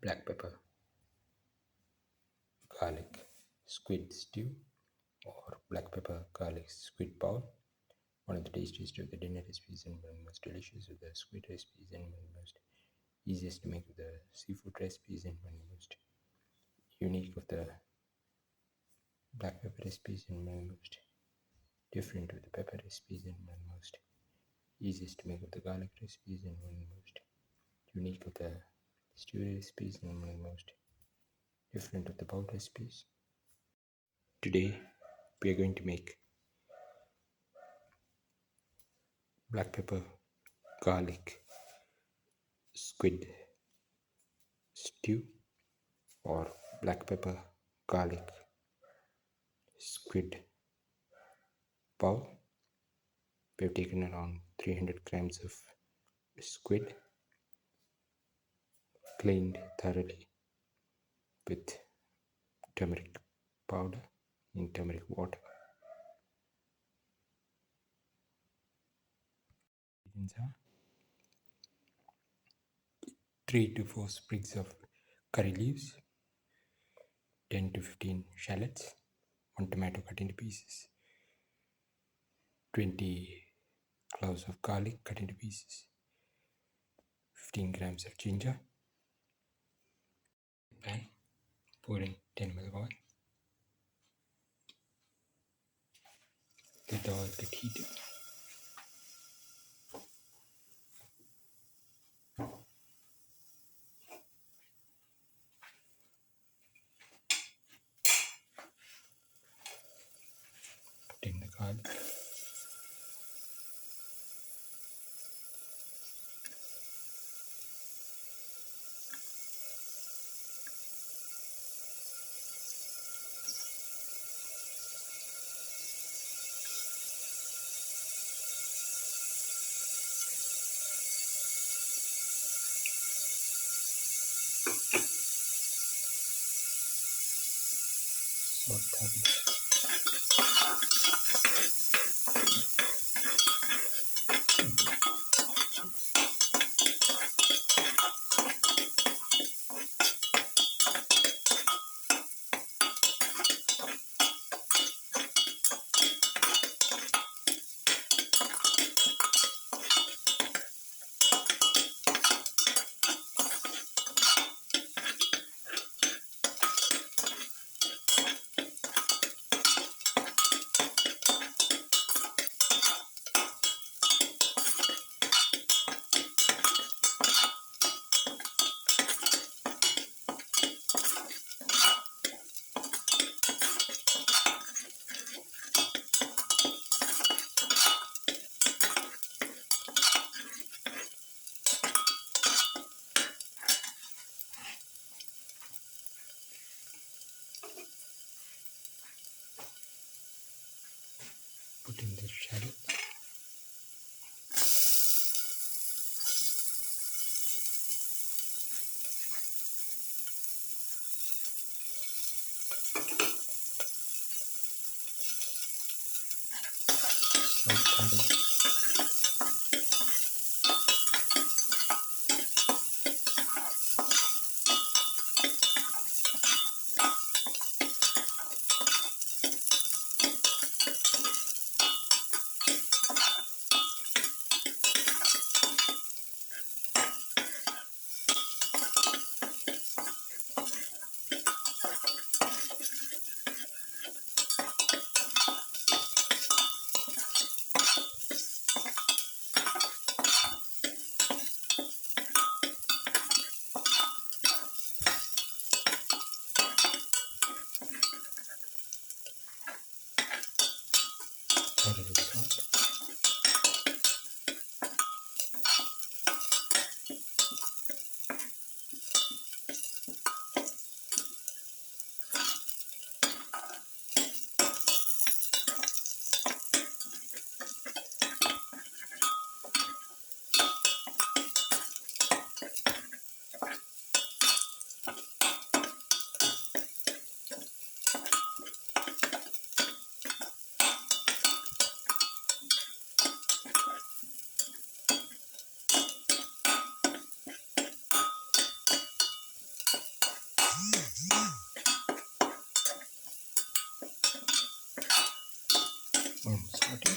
black pepper, garlic, squid stew, or black pepper, garlic, squid bowl. One of the tastiest of the dinner recipes and one of the most delicious of the squid recipes and one of the most easiest to make of the seafood recipes and one of the most unique of the black pepper recipes and one of the most different of the pepper recipes and one of the most easiest to make of the garlic recipes and one of the most unique of the stew recipes and one of the most different of the bowl recipes. Today we are going to make black pepper, garlic, squid stew or black pepper, garlic, squid bowl. We have taken around 300 grams of squid, cleaned thoroughly with turmeric powder in turmeric water. Ingredients are 3 to 4 sprigs of curry leaves, 10 to 15 shallots, 1 tomato cut into pieces, 20 cloves of garlic cut into pieces, 15 grams of ginger. Pan, pour in 10 ml of oil. Let the oil get heated. Put in the garlic. Saute. Put in the shallot. Saute. water.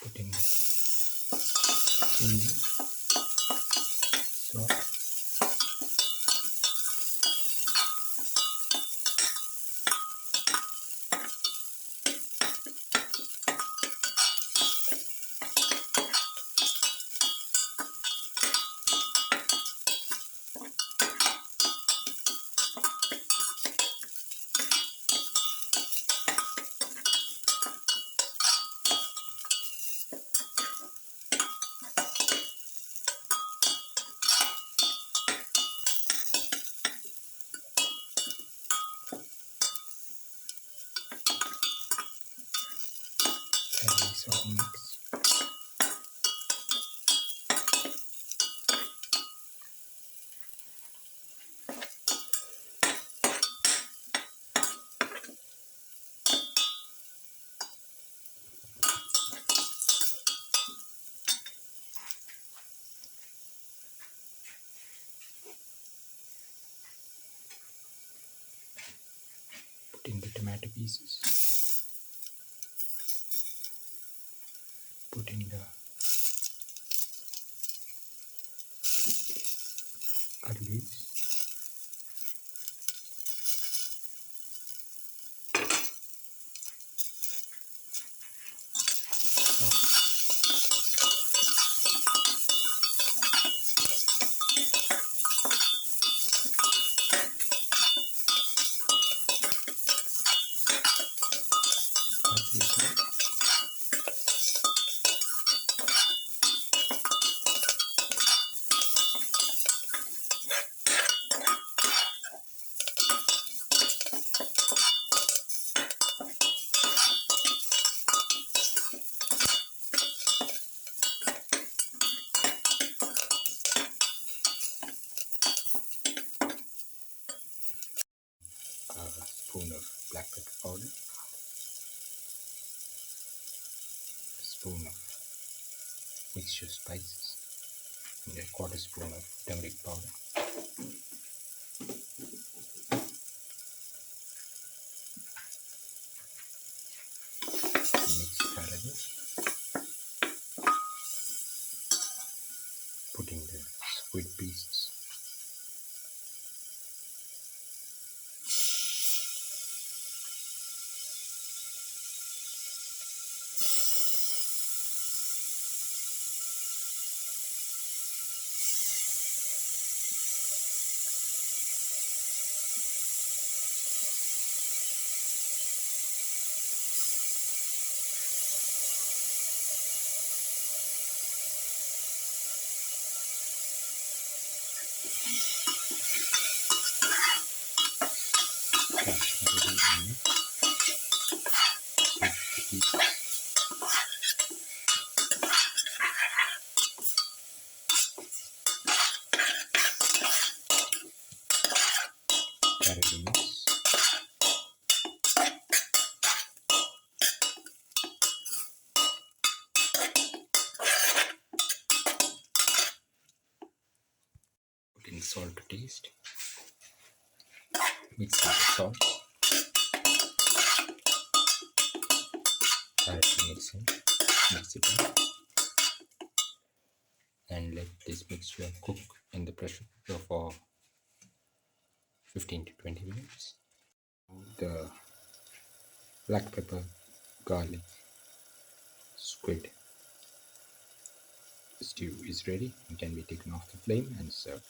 Put in the stringy salt. Caraway salt mix. Put in the tomato pieces. Put in the curry leaves. Salt. Parsley salt. A spoon of black pepper powder. A spoon of mixture spices. And a quarter spoon of turmeric powder. Mix thoroughly. Put in the squid pieces. Crush heavily and mix. Switch the pieces. Thoroughly mix. Put in salt to taste. Mix with the salt. Thoroughly mix in. Mix it in. And let this mixture cook in the pressure cooker for 15 to 20 minutes. The black pepper, garlic, squid stew is ready and can be taken off the flame and served.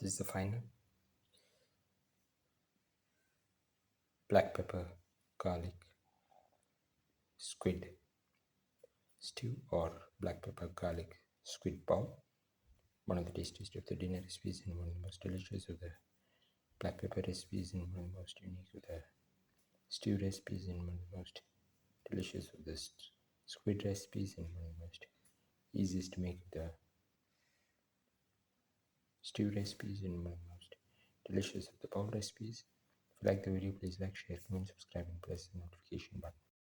This is the final black pepper, garlic, squid stew or black pepper, garlic, squid bowl. One of the tastiest of the dinner recipes and one of the most delicious of the black pepper recipes and one of the most unique of the stew recipes and one of the most delicious of the squid recipes and one of the most easiest to make of the stew recipes and one of the most delicious of the bowl recipes. If you like the video, please like, share, comment, subscribe and press the notification button.